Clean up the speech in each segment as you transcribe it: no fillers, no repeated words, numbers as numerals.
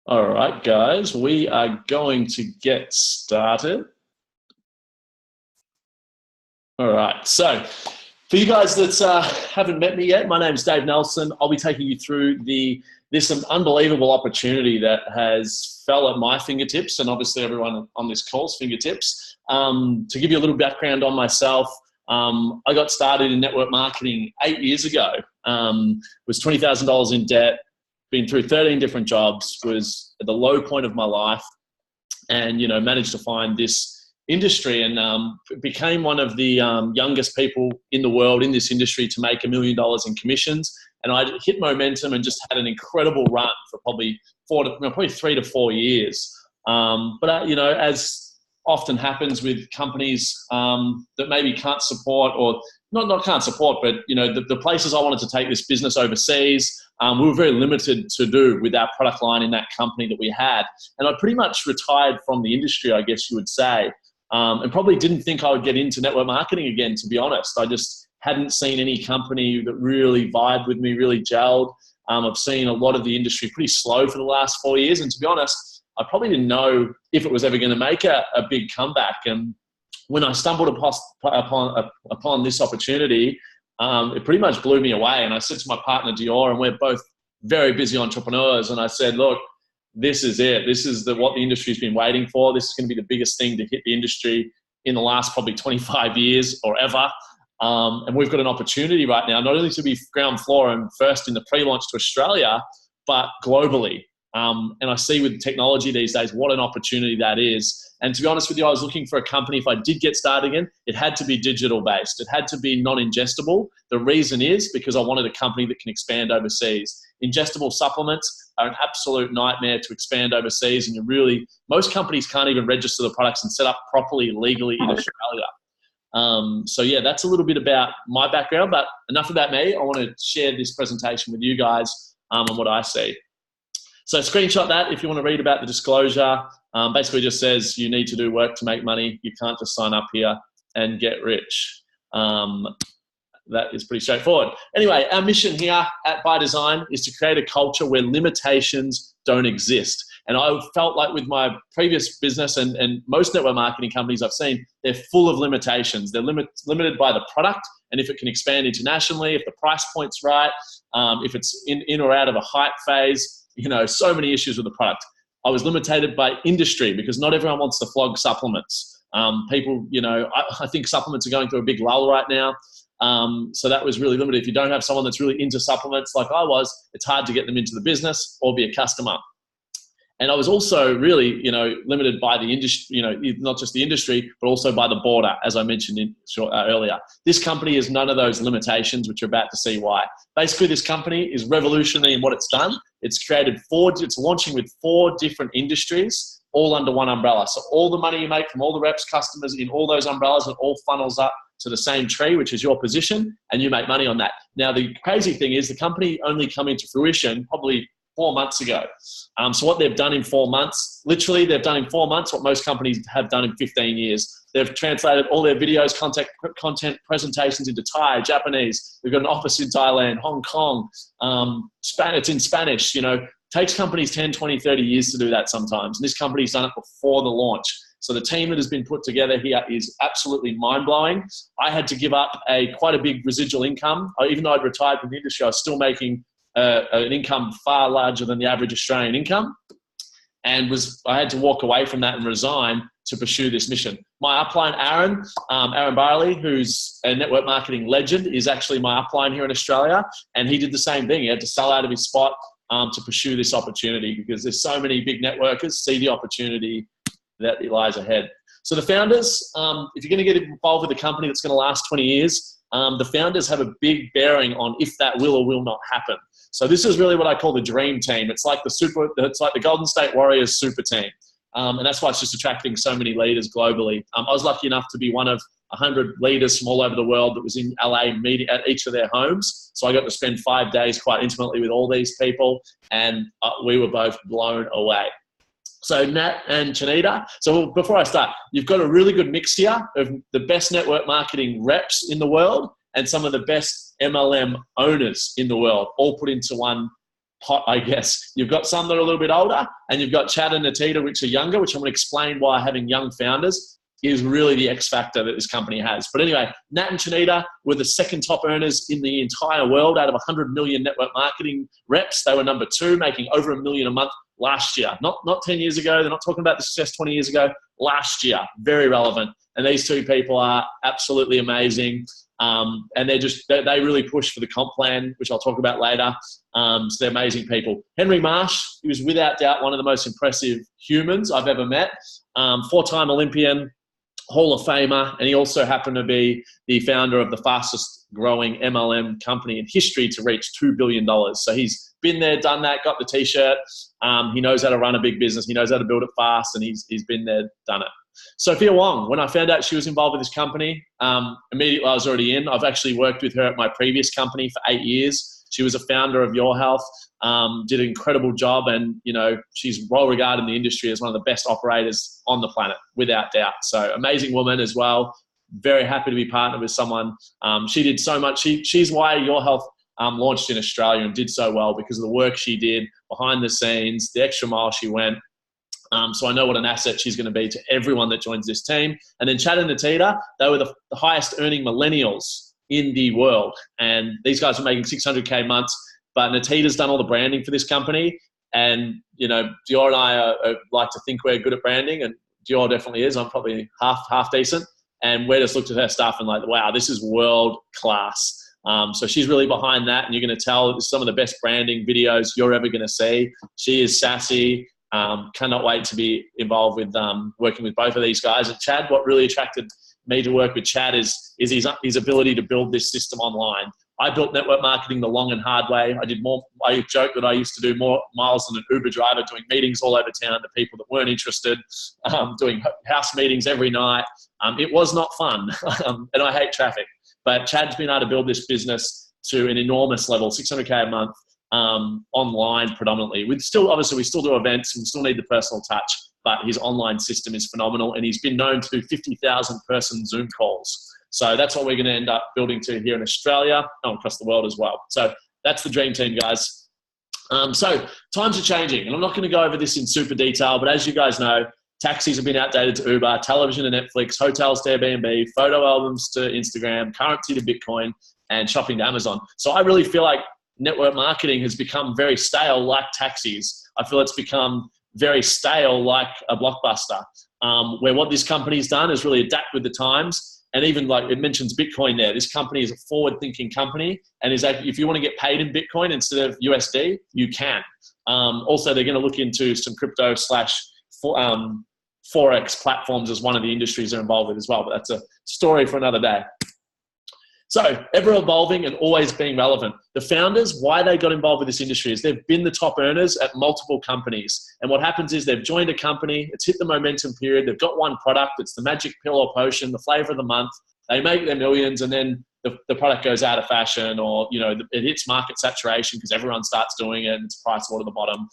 All right, guys, we are going to get started. All right, so for you guys that haven't met me yet, my name is Dave Nelson. I'll be taking you through this unbelievable opportunity that has fell at my fingertips and obviously everyone on this call's fingertips. To give you a little background on myself, I got started in network marketing 8 years ago. Was $20,000 in debt, been through 13 different jobs, was at the low point of my life, and managed to find this industry and became one of the youngest people in the world in this industry to make $1 million in commissions. And I hit momentum and just had an incredible run for probably 3 to 4 years. But as often happens with companies that maybe can't support, or not can't support, but the places I wanted to take this business overseas, we were very limited to do with our product line in that company that we had. And I pretty much retired from the industry, I guess you would say, and probably didn't think I would get into network marketing again, to be honest. I just hadn't seen any company that really vibed with me, really gelled. I've seen a lot of the industry pretty slow for the last 4 years. And to be honest, I probably didn't know if it was ever going to make a big comeback. And when I stumbled upon this opportunity, it pretty much blew me away. And I said to my partner, Dior, and we're both very busy entrepreneurs, and I said, look, this is it. This is what the industry's been waiting for. This is going to be the biggest thing to hit the industry in the last probably 25 years or ever. And we've got an opportunity right now, not only to be ground floor and first in the pre-launch to Australia, but globally. And I see with technology these days, what an opportunity that is. And to be honest with you, I was looking for a company, if I did get started again, it had to be digital based. It had to be non-ingestible. The reason is because I wanted a company that can expand overseas. Ingestible supplements are an absolute nightmare to expand overseas. And most companies can't even register the products and set up properly legally in Australia. So yeah, that's a little bit about my background, but enough about me. I want to share this presentation with you guys and what I see. So screenshot that if you want to read about the disclosure. Basically just says you need to do work to make money. You can't just sign up here and get rich. That is pretty straightforward. Anyway, our mission here at By Design is to create a culture where limitations don't exist. And I felt like with my previous business and most network marketing companies I've seen, they're full of limitations. They're limited by the product, and if it can expand internationally, if the price point's right, if it's in or out of a hype phase, so many issues with the product. I was limited by industry because not everyone wants to flog supplements. People, I think supplements are going through a big lull right now. So that was really limited. If you don't have someone that's really into supplements like I was, it's hard to get them into the business or be a customer. And I was also really, limited by the industry, not just the industry, but also by the border, as I mentioned earlier. This company is none of those limitations, which you're about to see why. Basically, this company is revolutionary in what it's done. It's launching with 4 different industries, all under one umbrella. So all the money you make from all the reps, customers in all those umbrellas, it all funnels up to the same tree, which is your position, and you make money on that. Now, the crazy thing is the company only come into fruition probably 4 months ago. So what they've done in 4 months, literally they've done in 4 months what most companies have done in 15 years. They've translated all their videos, content presentations into Thai, Japanese. We've got an office in Thailand, Hong Kong. It's in Spanish. Takes companies 10, 20, 30 years to do that sometimes. And this company's done it before the launch. So the team that has been put together here is absolutely mind-blowing. I had to give up quite a big residual income. Even though I'd retired from the industry, I was still making an income far larger than the average Australian income, and I had to walk away from that and resign to pursue this mission. My upline, Aaron Barley, who's a network marketing legend, is actually my upline here in Australia, and he did the same thing. He had to sell out of his spot to pursue this opportunity because there's so many big networkers see the opportunity that lies ahead. So the founders, if you're going to get involved with a company that's going to last 20 years, the founders have a big bearing on if that will or will not happen. So this is really what I call the dream team. It's like the Golden State Warriors super team. And that's why it's just attracting so many leaders globally. I was lucky enough to be one of 100 leaders from all over the world that was in LA meeting at each of their homes. So I got to spend 5 days quite intimately with all these people, and we were both blown away. So Nat and Chanita. So before I start, you've got a really good mix here of the best network marketing reps in the world and some of the best MLM owners in the world, all put into one pot, I guess. You've got some that are a little bit older, and you've got Chad and Natita, which are younger, which I'm going to explain why having young founders is really the X factor that this company has. But anyway, Nat and Chanita were the second top earners in the entire world out of 100 million network marketing reps. They were number 2, making over $1 million a month last year. Not 10 years ago. They're not talking about the success 20 years ago. Last year. Very relevant. And these two people are absolutely amazing. And they really push for the comp plan, which I'll talk about later. So they're amazing people. Henry Marsh, he was without doubt one of the most impressive humans I've ever met. 4-time Olympian, Hall of Famer, and he also happened to be the founder of the fastest growing MLM company in history to reach $2 billion. So he's been there, done that, got the t-shirt. He knows how to run a big business. He knows how to build it fast, and he's been there, done it. Sophia Wong, when I found out she was involved with this company, immediately I was already in. I've actually worked with her at my previous company for 8 years. She was a founder of Your Health, did an incredible job, and she's well regarded in the industry as one of the best operators on the planet, without doubt. So amazing woman as well. Very happy to be partnered with someone. She did so much. She's why Your Health launched in Australia and did so well, because of the work she did behind the scenes, the extra mile she went. So I know what an asset she's going to be to everyone that joins this team. And then Chad and Natita, they were the highest earning millennials in the world. And these guys are making 600K months, but Natita's done all the branding for this company. And, Dior and I like to think we're good at branding, and Dior definitely is. I'm probably half decent. And we're just looked at her stuff and like, wow, this is world class. So she's really behind that. And you're going to tell some of the best branding videos you're ever going to see. She is sassy. Cannot wait to be involved with working with both of these guys. And Chad, what really attracted me to work with Chad is his ability to build this system online. I built network marketing the long and hard way. I joke that I used to do more miles than an Uber driver, doing meetings all over town to people that weren't interested, doing house meetings every night. It was not fun, and I hate traffic. But Chad's been able to build this business to an enormous level, 600K a month, online predominantly. We still do events and we still need the personal touch, but his online system is phenomenal, and he's been known to do 50,000 person Zoom calls. So that's what we're going to end up building to here in Australia and across the world as well. So that's the dream team, guys. So times are changing, and I'm not going to go over this in super detail, but as you guys know, taxis have been outdated to Uber, television to Netflix, hotels to Airbnb, photo albums to Instagram, currency to Bitcoin, and shopping to Amazon. So I really feel like network marketing has become very stale, like taxis. I feel it's become very stale, like a Blockbuster, where what this company's done is really adapt with the times. And even like it mentions Bitcoin there, this company is a forward-thinking company, and is like, if you want to get paid in Bitcoin instead of USD, you can. Also, they're going to look into some crypto / Forex platforms as one of the industries they're involved with as well, but that's a story for another day. So ever evolving and always being relevant. The founders, why they got involved with this industry is they've been the top earners at multiple companies. And what happens is they've joined a company, it's hit the momentum period, they've got one product, it's the magic pill or potion, the flavor of the month. They make their millions, and then the product goes out of fashion, or it hits market saturation because everyone starts doing it and it's priced all to the bottom.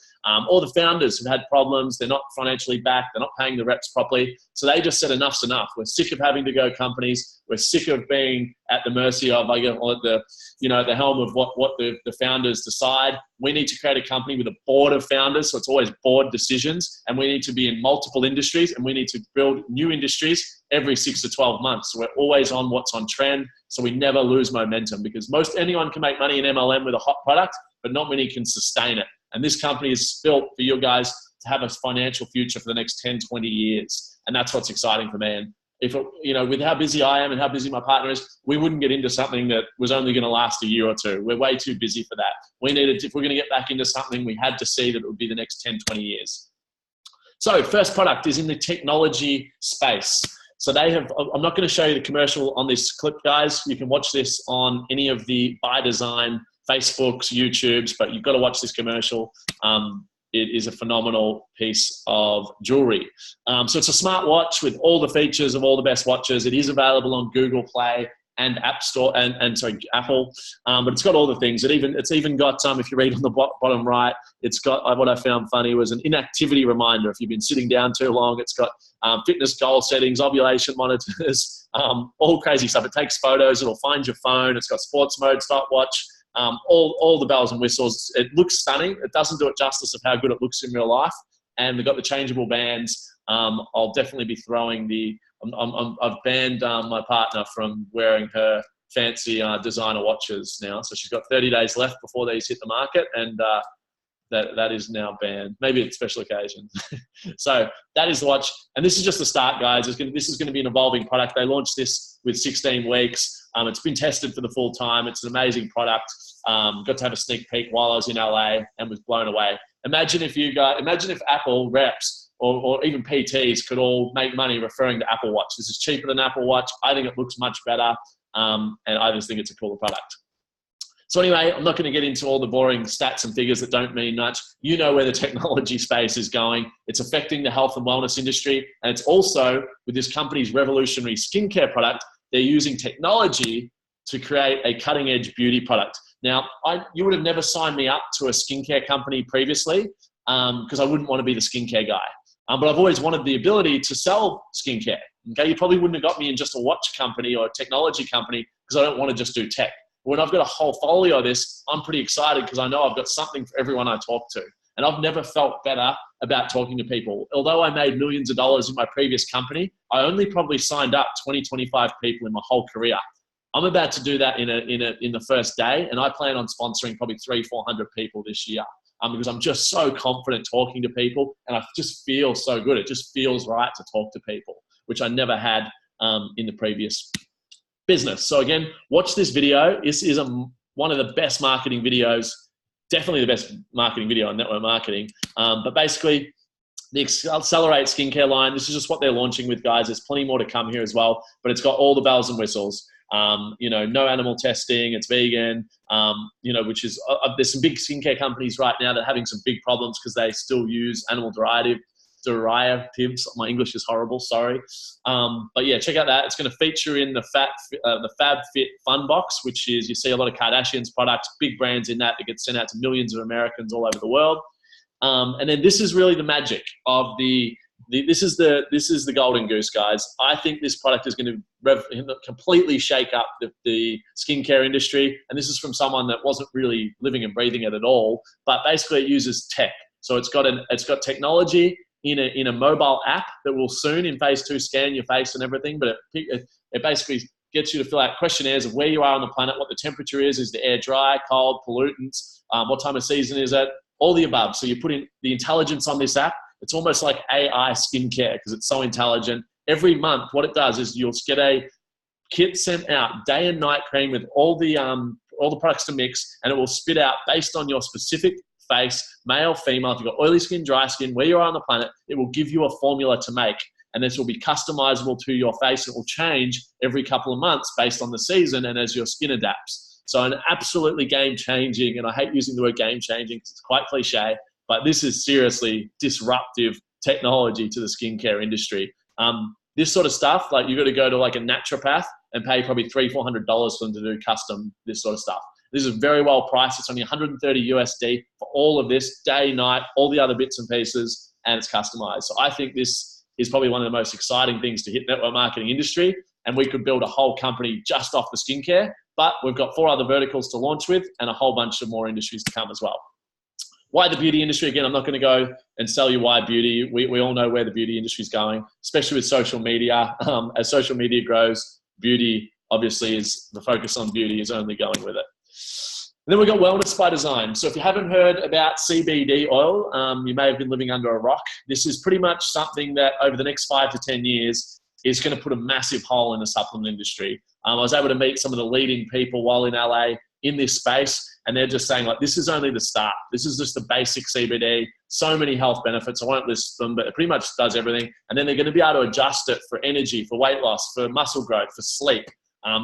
Or the founders have had problems, they're not financially backed, they're not paying the reps properly. So they just said enough's enough. We're sick of having to go companies. We're sick of being at the mercy of, the helm of what the founders decide. We need to create a company with a board of founders, so it's always board decisions, and we need to be in multiple industries, and we need to build new industries every 6 to 12 months. So we're always on what's on trend, so we never lose momentum, because anyone can make money in MLM with a hot product, but not many can sustain it. And this company is built for you guys to have a financial future for the next 10, 20 years. And that's what's exciting for me. And with how busy I am and how busy my partner is, we wouldn't get into something that was only going to last a year or two. We're way too busy for that. If we're going to get back into something, we had to see that it would be the next 10, 20 years. So first product is in the technology space. So I'm not going to show you the commercial on this clip, guys. You can watch this on any of the By Design Facebooks, YouTubes, but you've got to watch this commercial. It is a phenomenal piece of jewelry. So it's a smart watch with all the features of all the best watches. It is available on Google Play and App Store and Apple, but it's got all the things. It's even got if you read on the bottom right, it's got what I found funny was an inactivity reminder. If you've been sitting down too long, it's got fitness goal settings, ovulation monitors, all crazy stuff. It takes photos. It'll find your phone. It's got sports mode, stopwatch. all the bells and whistles. It looks stunning. It doesn't do it justice of how good it looks in real life. And they've got the changeable bands. I'll definitely be throwing I've banned my partner from wearing her fancy designer watches now. So she's got 30 days left before these hit the market, and that is now banned. Maybe at special occasions. So that is the watch. And this is just the start, guys. This is going to be an evolving product. They launched this with 16 weeks. It's been tested for the full time. It's an amazing product. Got to have a sneak peek while I was in LA and was blown away. Imagine if Apple reps or even PTs could all make money referring to Apple Watch. This is cheaper than Apple Watch. I think it looks much better. And I just think it's a cooler product. So anyway, I'm not going to get into all the boring stats and figures that don't mean much. You know where the technology space is going. It's affecting the health and wellness industry. And it's also, with this company's revolutionary skincare product, they're using technology to create a cutting-edge beauty product. Now, you would have never signed me up to a skincare company previously because I wouldn't want to be the skincare guy. But I've always wanted the ability to sell skincare. Okay, you probably wouldn't have got me in just a watch company or a technology company because I don't want to just do tech. When I've got a whole folio of this, I'm pretty excited because I know I've got something for everyone I talk to. And I've never felt better about talking to people. Although I made millions of dollars in my previous company, I only probably signed up 20, 25 people in my whole career. I'm about to do that in the first day, and I plan on sponsoring probably 300, 400 people this year because I'm just so confident talking to people, and I just feel so good. It just feels right to talk to people, which I never had in the previous business. So again, watch this video. This is one of the best marketing videos, definitely the best marketing video on network marketing. But basically, the Accelerate skincare line, this is just what they're launching with, guys. There's plenty more to come here as well, but it's got all the bells and whistles. No animal testing, it's vegan, which is, there's some big skincare companies right now that are having some big problems because they still use animal derivatives. My English is horrible, sorry. But yeah, check out that. It's going to feature in the FabFit Fun Box, which is, you see a lot of Kardashian's products, big brands in that get sent out to millions of Americans all over the world. And then this is really the magic of this is the golden goose, guys. I think this product is going to completely shake up the skincare industry. And this is from someone that wasn't really living and breathing it at all, but basically it uses tech. So it's got technology in a mobile app that will soon in phase 2 scan your face and everything, but it basically gets you to fill out questionnaires of where you are on the planet, what the temperature is the air dry, cold, pollutants, what time of season is it, all the above. So you put in the intelligence on this app. It's almost like AI skincare because it's so intelligent. Every month, what it does is you'll get a kit sent out, day and night cream with all the products to mix, and it will spit out based on your specific face, male, female. If you've got oily skin, dry skin, where you are on the planet, it will give you a formula to make. And this will be customizable to your face. It will change every couple of months based on the season and as your skin adapts. So an absolutely game-changing, and I hate using the word game-changing because it's quite cliche, but this is seriously disruptive technology to the skincare industry. This sort of stuff, like you've got to go to like a naturopath and pay probably $300, $400 for them to do custom, this sort of stuff. This is very well priced. It's only 130 USD for all of this, day, night, all the other bits and pieces, and it's customized. So I think this is probably one of the most exciting things to hit network marketing industry, and we could build a whole company just off the skincare, but we've got 4 other verticals to launch with and a whole bunch of more industries to come as well. Why the beauty industry? Again, I'm not going to go and sell you why beauty. We all know where the beauty industry is going, especially with social media. As social media grows, beauty obviously is the focus on beauty is only going with it. And then we've got wellness by design. So if you haven't heard about CBD oil, you may have been living under a rock. This is pretty much something that over the next 5 to 10 years is going to put a massive hole in the supplement industry. I was able to meet some of the leading people while in LA in this space, and they're just saying, like, this is only the start. This is just the basic CBD. So many health benefits. I won't list them, but it pretty much does everything. And then they're going to be able to adjust it for energy, for weight loss, for muscle growth, for sleep.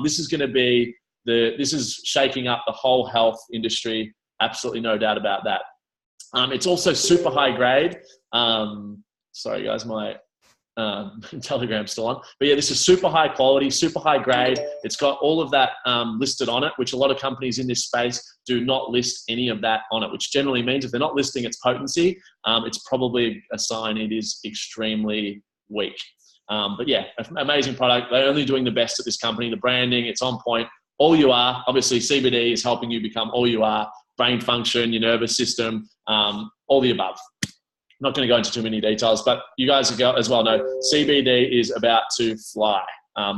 This is going to be this is shaking up the whole health industry. Absolutely no doubt about that. It's also super high grade. Sorry guys, my Telegram's still on. But yeah, this is super high quality, super high grade. It's got all of that listed on it, which a lot of companies in this space do not list any of that on it, which generally means if they're not listing its potency, it's probably a sign it is extremely weak. But yeah, amazing product. They're only doing the best at this company. The branding, it's on point. all you are. Obviously, CBD is helping you become all you are, brain function, your nervous system, all the above. I'm not going to go into too many details, but you guys as well know CBD is about to fly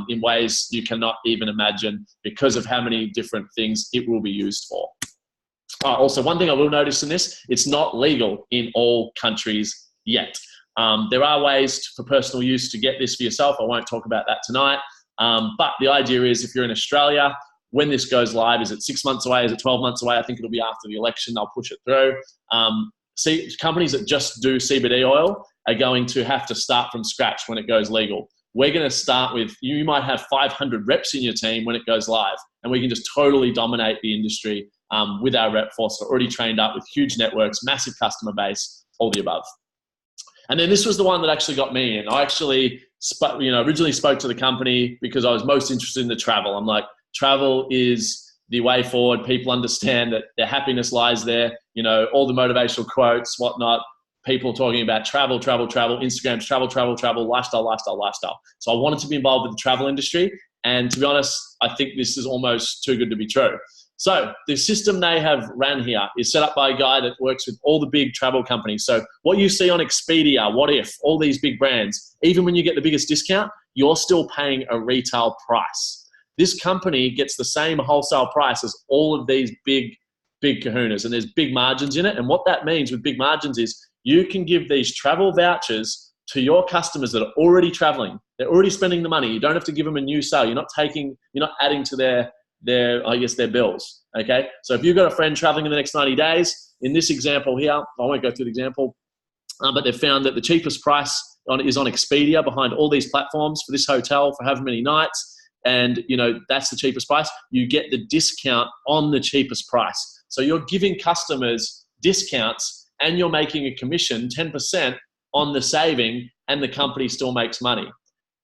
in ways you cannot even imagine because of how many different things it will be used for. Also, one thing I will notice in this, it's not legal in all countries yet. There are ways for personal use to get this for yourself. I won't talk about that tonight. But the idea is if you're in Australia, when this goes live, is it 6 months away? Is it 12 months away? I think it'll be after the election. They'll push it through. Companies that just do CBD oil are going to have to start from scratch when it goes legal. We're going to start with, you might have 500 reps in your team when it goes live, and we can just totally dominate the industry with our rep force. We're already trained up with huge networks, massive customer base, all the above. And then this was the one that actually got me in. I actually originally spoke to the company because I was most interested in the travel. I'm like, travel is the way forward. People understand that their happiness lies there. All the motivational quotes, whatnot, people talking about travel, Instagram's travel, lifestyle. So I wanted to be involved with the travel industry. And to be honest, I think this is almost too good to be true. So the system they have ran here is set up by a guy that works with all the big travel companies. So what you see on Expedia, What If, all these big brands, even when you get the biggest discount, you're still paying a retail price. This company gets the same wholesale price as all of these big kahunas, and there's big margins in it. And what that means with big margins is you can give these travel vouchers to your customers that are already traveling. They're already spending the money. You don't have to give them a new sale. You're not adding to their bills. Okay. So if you've got a friend traveling in the next 90 days, in this example here, I won't go through the example, but they've found that the cheapest price is on Expedia behind all these platforms for this hotel for however many nights. And that's the cheapest price. You get the discount on the cheapest price. So you're giving customers discounts and you're making a commission, 10% on the saving, and the company still makes money.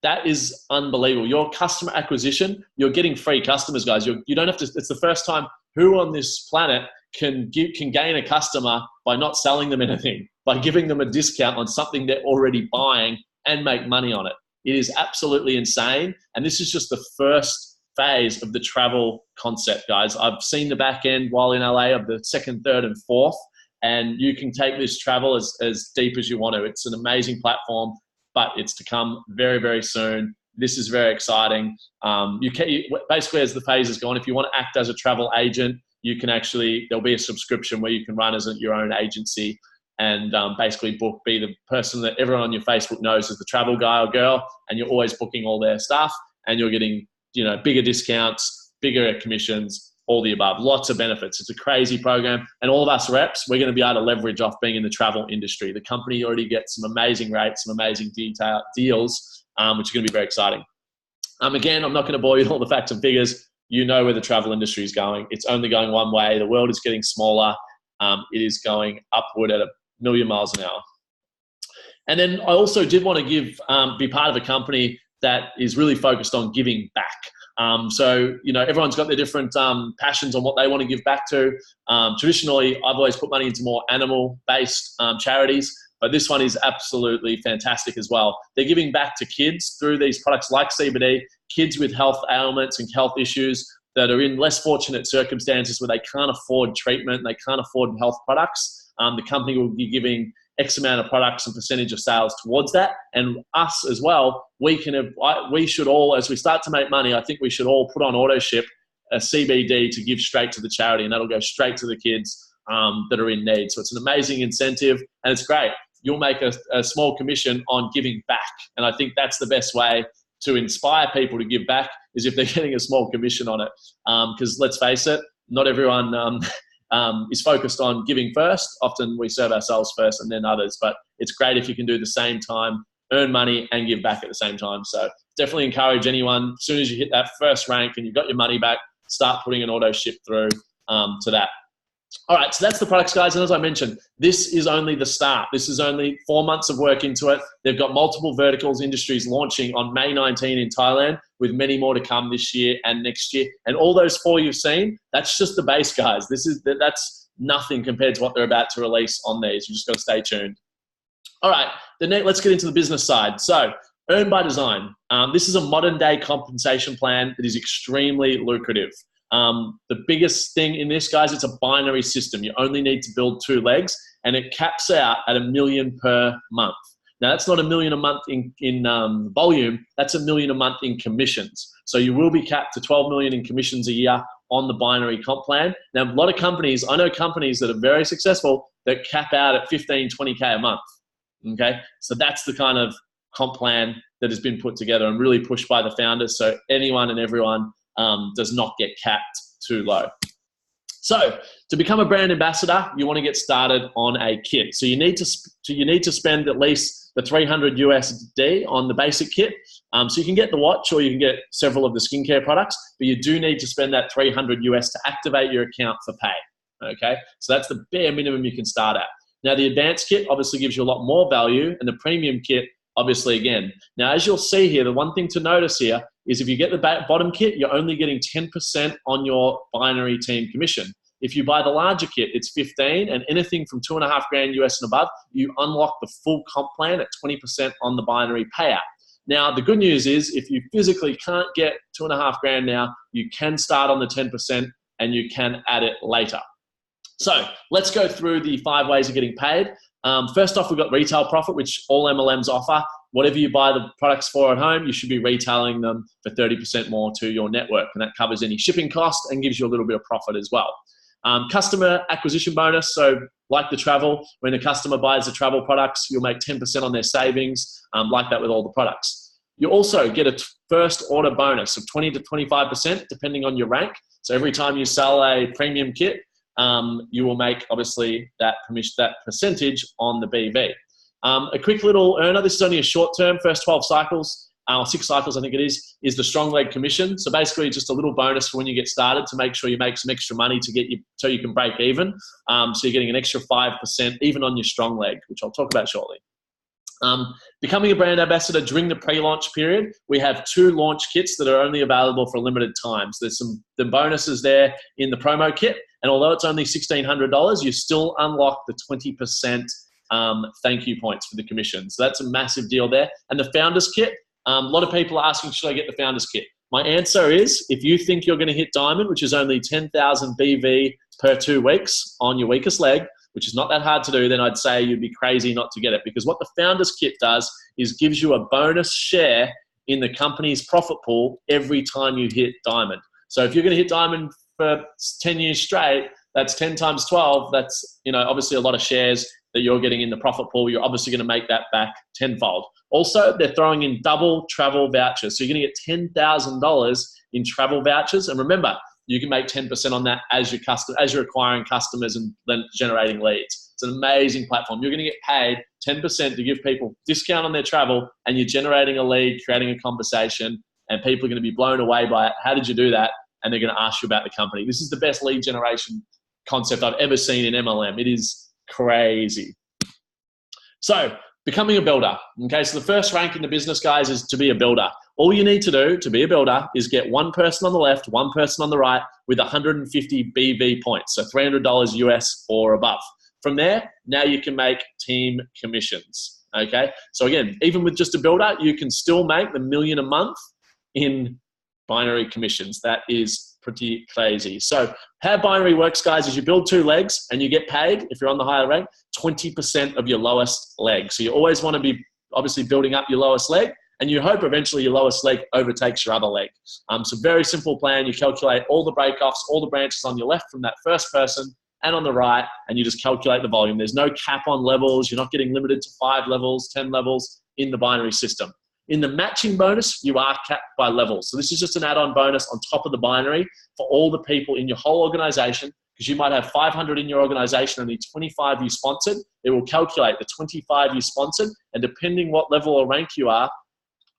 That is unbelievable. Your customer acquisition, you're getting free customers, guys. You don't have to, it's the first time who on this planet can gain a customer by not selling them anything, by giving them a discount on something they're already buying and make money on it. It is absolutely insane. And this is just the first phase of the travel concept, guys. I've seen the back end while in LA of the second, third, and fourth, and you can take this travel as deep as you want to. It's an amazing platform, but it's to come very, very soon. This is very exciting. Basically, as the phase is gone, if you want to act as a travel agent, you can there'll be a subscription where you can run as your own agency and basically be the person that everyone on your Facebook knows as the travel guy or girl, and you're always booking all their stuff, and you're getting bigger discounts, bigger commissions, all the above. Lots of benefits. It's a crazy program, and all of us reps, we're going to be able to leverage off being in the travel industry. The company already gets some amazing rates, some amazing deals, which are going to be very exciting. Again, I'm not going to bore you with all the facts and figures. You know where the travel industry is going. It's only going one way. The world is getting smaller. It is going upward at 1,000,000 miles an hour. And then I also did want to be part of a company that is really focused on giving back. So everyone's got their different passions on what they want to give back to. Traditionally, I've always put money into more animal-based charities, but this one is absolutely fantastic as well. They're giving back to kids through these products like CBD, kids with health ailments and health issues that are in less fortunate circumstances where they can't afford treatment, they can't afford health products. The company will be giving X amount of products and percentage of sales towards that. And us as well, we should all, as we start to make money, I think we should all put on auto ship a CBD to give straight to the charity, and that'll go straight to the kids that are in need. So it's an amazing incentive, and it's great. You'll make a small commission on giving back. And I think that's the best way to inspire people to give back, is if they're getting a small commission on it. Because let's face it, not everyone is focused on giving first. Often we serve ourselves first and then others, but it's great if you can do the same time, earn money and give back at the same time. So definitely encourage anyone, as soon as you hit that first rank and you've got your money back, start putting an auto ship through to that. All right, so that's the products, guys. And as I mentioned, this is only the start. This is only 4 months of work into it. They've got multiple verticals industries launching on May 19 in Thailand, with many more to come this year and next year. And all those 4 you've seen, that's just the base, guys. That's nothing compared to what they're about to release on these. You just got to stay tuned. All right, let's get into the business side. So, Earn by Design. This is a modern day compensation plan that is extremely lucrative. The biggest thing in this, guys, it's a binary system. You only need to build 2 legs, and it caps out at $1 million per month. Now, that's not $1 million a month in volume. That's $1 million a month in commissions. So you will be capped to $12 million in commissions a year on the binary comp plan. Now, a lot of companies, I know companies that are very successful that cap out at 15, 20K a month. Okay, so that's the kind of comp plan that has been put together and really pushed by the founders. So anyone and everyone does not get capped too low. So to become a brand ambassador, you want to get started on a kit. So you need to spend at least the $300 USD on the basic kit. So you can get the watch or you can get several of the skincare products, but you do need to spend that $300 US to activate your account for pay. Okay, so that's the bare minimum you can start at. Now the advanced kit obviously gives you a lot more value, and the premium kit obviously again. Now as you'll see here, the one thing to notice here is if you get the bottom kit, you're only getting 10% on your binary team commission. If you buy the larger kit, it's 15, and anything from $2.5 grand US and above, you unlock the full comp plan at 20% on the binary payout. Now, the good news is if you physically can't get $2.5 grand now, you can start on the 10% and you can add it later. So let's go through the 5 ways of getting paid. First off, we've got retail profit, which all MLMs offer. Whatever you buy the products for at home, you should be retailing them for 30% more to your network, and that covers any shipping cost and gives you a little bit of profit as well. Customer acquisition bonus, so like the travel, when a customer buys the travel products, you'll make 10% on their savings, like that with all the products. You also get a first order bonus of 20 to 25% depending on your rank. So every time you sell a premium kit, you will make obviously that percentage on the BV. A quick little earner, this is only a short term, first 12 cycles, 6 cycles I think it is the strong leg commission. So basically just a little bonus for when you get started to make sure you make some extra money to get you so you can break even. So you're getting an extra 5% even on your strong leg, which I'll talk about shortly. Becoming a brand ambassador during the pre-launch period, we have 2 launch kits that are only available for limited times. There's the bonuses there in the promo kit, and although it's only $1,600, you still unlock the 20% thank you points for the commission. So that's a massive deal there. And the founders kit, a lot of people are asking, should I get the founders kit? My answer is, if you think you're going to hit diamond, which is only 10,000 BV per 2 weeks on your weakest leg, which is not that hard to do, then I'd say you'd be crazy not to get it. Because what the founders kit does is gives you a bonus share in the company's profit pool every time you hit diamond. So if you're going to hit diamond for 10 years straight, that's 10 times 12. That's, obviously a lot of shares that you're getting in the profit pool. You're obviously going to make that back tenfold. Also, they're throwing in double travel vouchers. So you're going to get $10,000 in travel vouchers. And remember, you can make 10% on that as you're acquiring customers and then generating leads. It's an amazing platform. You're going to get paid 10% to give people discount on their travel, and you're generating a lead, creating a conversation, and people are going to be blown away by it. How did you do that? And they're going to ask you about the company. This is the best lead generation concept I've ever seen in MLM. It is crazy. So, becoming a builder. Okay, so the first rank in the business, guys, is to be a builder. All you need to do to be a builder is get 1 person on the left, 1 person on the right with 150 BV points, so $300 US or above. From there, now you can make team commissions. Okay, so again, even with just a builder, you can still make the $1 million a month in binary commissions. That is pretty crazy. So how binary works, guys, is you build 2 legs and you get paid, if you're on the higher rank, 20% of your lowest leg. So you always want to be obviously building up your lowest leg, and you hope eventually your lowest leg overtakes your other leg. So very simple plan. You calculate all the breakoffs, all the branches on your left from that first person and on the right, and you just calculate the volume. There's no cap on levels. You're not getting limited to 5 levels, 10 levels in the binary system. In the matching bonus, you are capped by levels. So this is just an add-on bonus on top of the binary for all the people in your whole organization, because you might have 500 in your organization, only 25 you sponsored. It will calculate the 25 you sponsored, and depending what level or rank you are,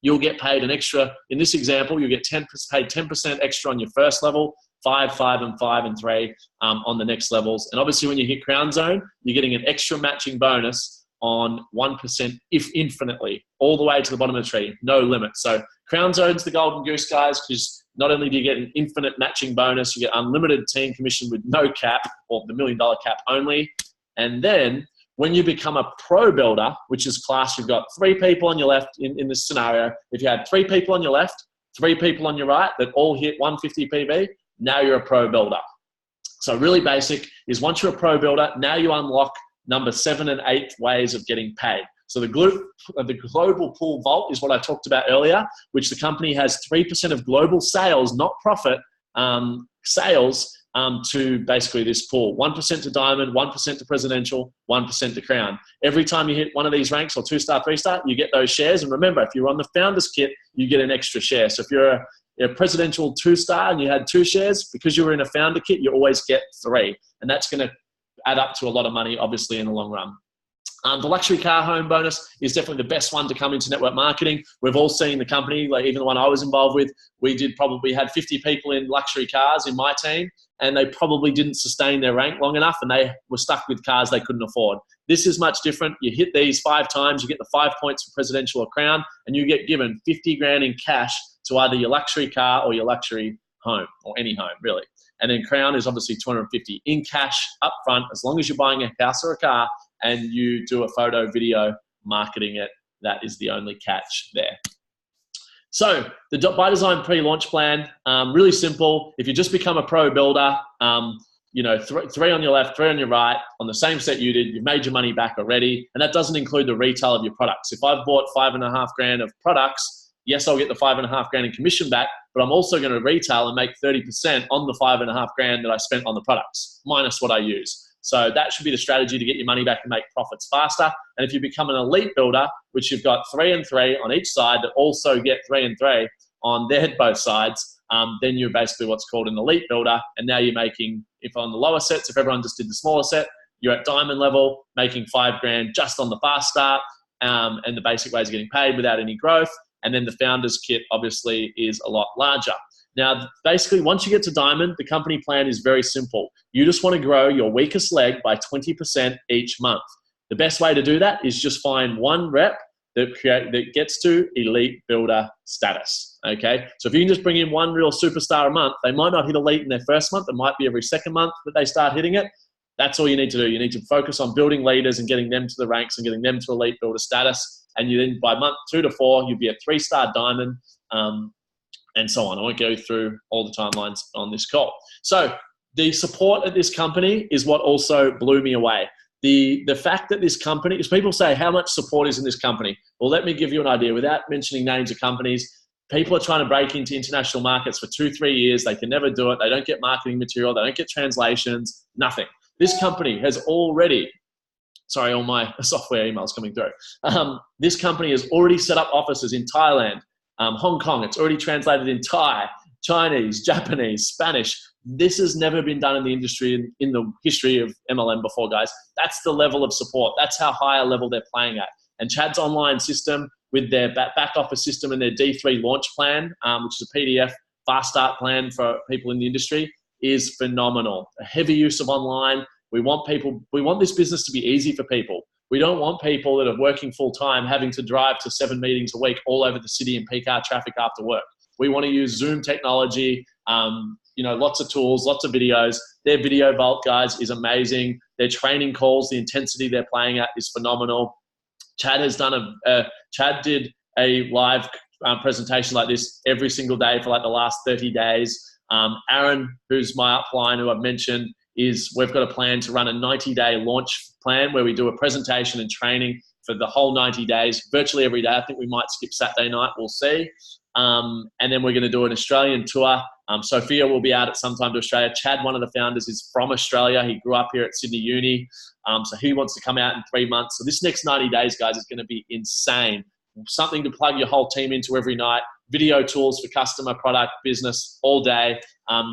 you'll get paid an extra. In this example, you'll get paid 10% extra on your first level, 5, 5, and 5, and 3 on the next levels. And obviously when you hit Crown Zone, you're getting an extra matching bonus on 1%, if infinitely, all the way to the bottom of the tree, no limit. So Crown Zone's the golden goose, guys, because not only do you get an infinite matching bonus, you get unlimited team commission with no cap, or the $1 million cap only. And then when you become a pro builder, which is class, you've got 3 people on your left in this scenario. If you had 3 people on your left, 3 people on your right that all hit 150 PV, now you're a pro builder. So really basic is once you're a pro builder, now you unlock number 7 and 8 ways of getting paid. So the global pool vault is what I talked about earlier, which the company has 3% of global sales, not profit, sales to basically this pool. 1% to diamond, 1% to presidential, 1% to crown. Every time you hit one of these ranks or 2-star, 3-star, you get those shares. And remember, if you're on the founder's kit, you get an extra share. So if you're a presidential 2-star and you had 2 shares, because you were in a founder kit, you always get 3. And that's going to add up to a lot of money, obviously, in the long run. The luxury car home bonus is definitely the best one to come into network marketing. We've all seen the company, like even the one I was involved with, we had 50 people in luxury cars in my team, and they probably didn't sustain their rank long enough, and they were stuck with cars they couldn't afford. This is much different. You hit these 5 times, you get the 5 points for presidential or crown, and you get given 50 grand in cash to either your luxury car or your luxury home, or any home really. And then crown is obviously 250 in cash up front, as long as you're buying a house or a car and you do a photo, video, marketing it. That is the only catch there. So the by design pre-launch plan, really simple. If you just become a pro builder, you know, 3 on your left, 3 on your right, on the same set you did, you've made your money back already. And that doesn't include the retail of your products. If I've bought 5.5 grand of products, yes, I'll get the 5.5 grand in commission back, but I'm also going to retail and make 30% on the 5.5 grand that I spent on the products, minus what I use. So that should be the strategy to get your money back and make profits faster. And if you become an elite builder, which you've got 3 and 3 on each side that also get 3 and 3 on their both sides, then you're basically what's called an elite builder. And now you're making, if on the lower sets, if everyone just did the smaller set, you're at diamond level, making 5 grand just on the fast start, and the basic ways of getting paid without any growth. And then the founder's kit obviously is a lot larger. Now, basically, once you get to diamond, the company plan is very simple. You just want to grow your weakest leg by 20% each month. The best way to do that is just find one rep that gets to elite builder status, okay? So if you can just bring in one real superstar a month, they might not hit elite in their first month. It might be every second month that they start hitting it. That's all you need to do. You need to focus on building leaders and getting them to the ranks and getting them to elite builder status. And you then, by month 2 to 4, you'll be a 3-star diamond, and so on. I won't go through all the timelines on this call. So the support at this company is what also blew me away. The fact that this company, because people say, how much support is in this company? Well, let me give you an idea. Without mentioning names of companies, people are trying to break into international markets for 2-3 years. They can never do it. They don't get marketing material. They don't get translations, nothing. This company has already, sorry, all my software emails coming through. This company has already set up offices in Thailand, Hong Kong. It's already translated in Thai, Chinese, Japanese, Spanish. This has never been done in the industry, in the history of MLM before, guys. That's the level of support. That's how high a level they're playing at. And Chad's online system with their back office system and their D3 launch plan, which is a PDF fast start plan for people in the industry, is phenomenal. A heavy use of online. We want this business to be easy for people. We don't want people that are working full time having to drive to 7 meetings a week all over the city in peak hour traffic after work. We want to use Zoom technology, you know, lots of tools, lots of videos. Their video vault, guys, is amazing. Their training calls, the intensity they're playing at is phenomenal. Chad has done Chad did a live presentation like this every single day for like the last 30 days. Aaron, who's my upline, who I've mentioned, we've got a plan to run a 90-day launch plan where we do a presentation and training for the whole 90 days, virtually every day. I think we might skip Saturday night, we'll see. And then we're going to do an Australian tour. Sophia will be out at some time to Australia. Chad, one of the founders, is from Australia. He grew up here at Sydney Uni. So he wants to come out in 3 months. So this next 90 days, guys, is going to be insane. Something to plug your whole team into every night. Video tools for customer, product, business all day.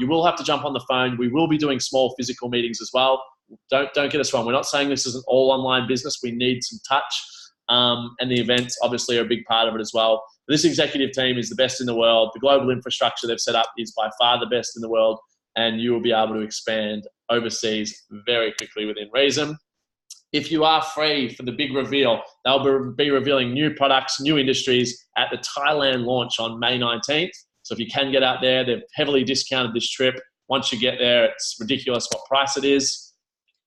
You will have to jump on the phone. We will be doing small physical meetings as well. Don't get us wrong. We're not saying this is an all online business. We need some touch. And the events obviously are a big part of it as well. This executive team is the best in the world. The global infrastructure they've set up is by far the best in the world. And you will be able to expand overseas very quickly within reason. If you are free for the big reveal, they'll be revealing new products, new industries at the Thailand launch on May 19th. So if you can get out there, they've heavily discounted this trip. Once you get there, it's ridiculous what price it is.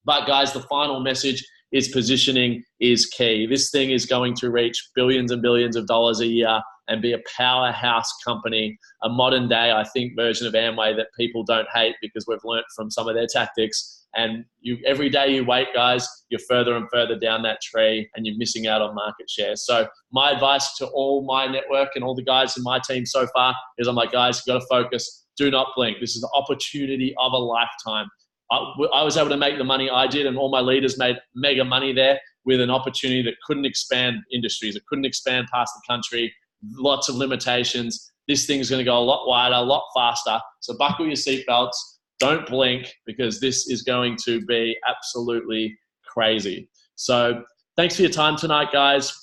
But guys, the final message is positioning is key. This thing is going to reach billions and billions of dollars a year, and be a powerhouse company, a modern day, I think, version of Amway that people don't hate because we've learned from some of their tactics. And every day you wait, guys, you're further and further down that tree and you're missing out on market share. So my advice to all my network and all the guys in my team so far is I'm like, guys, you got to focus. Do not blink. This is the opportunity of a lifetime. I was able to make the money I did, and all my leaders made mega money there with an opportunity that couldn't expand industries. It couldn't expand past the country. Lots of limitations. This thing's going to go a lot wider, a lot faster. So buckle your seatbelts. Don't blink, because this is going to be absolutely crazy. So thanks for your time tonight, guys.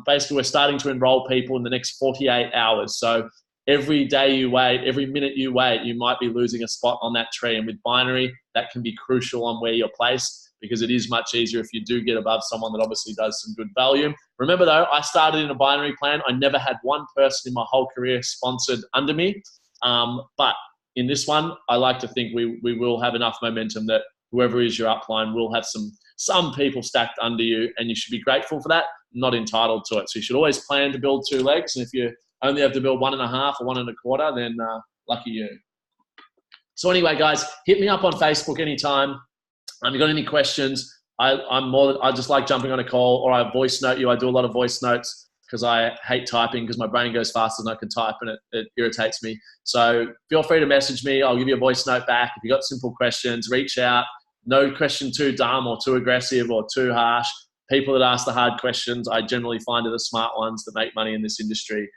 Basically, we're starting to enroll people in the next 48 hours. So every day you wait, every minute you wait, you might be losing a spot on that tree. And with binary, that can be crucial on where you're placed, because it is much easier if you do get above someone that obviously does some good value. Remember though, I started in a binary plan. I never had one person in my whole career sponsored under me. But in this one, I like to think we will have enough momentum that whoever is your upline will have some people stacked under you, and you should be grateful for that, not entitled to it. So you should always plan to build 2 legs. And if you only have to build 1.5 or 1.25, then lucky you. So anyway, guys, hit me up on Facebook anytime. If you've got any questions, I just like jumping on a call, or I voice note you. I do a lot of voice notes because I hate typing, because my brain goes faster than I can type, and it irritates me. So feel free to message me. I'll give you a voice note back. If you've got simple questions, reach out. No question too dumb or too aggressive or too harsh. People that ask the hard questions, I generally find are the smart ones that make money in this industry.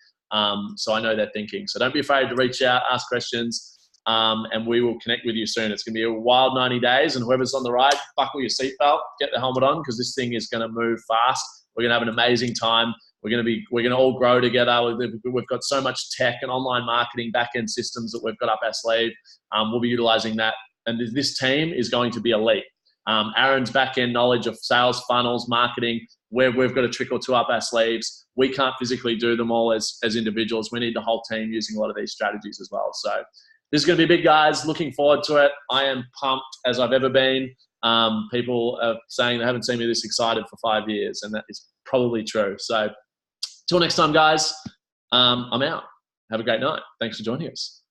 So I know they're thinking. So don't be afraid to reach out, ask questions, and we will connect with you soon. It's going to be a wild 90 days, and whoever's on the ride, buckle your seatbelt, get the helmet on, because this thing is going to move fast. We're going to have an amazing time. We're going to all grow together. We've got so much tech and online marketing back-end systems that we've got up our sleeve. We'll be utilizing that. And this team is going to be elite. Aaron's back-end knowledge of sales funnels, marketing, where we've got a trick or two up our sleeves. We can't physically do them all as individuals. We need the whole team using a lot of these strategies as well. So this is going to be big, guys. Looking forward to it. I am pumped as I've ever been. People are saying they haven't seen me this excited for 5 years, and that is probably true. So till next time, guys, I'm out. Have a great night. Thanks for joining us.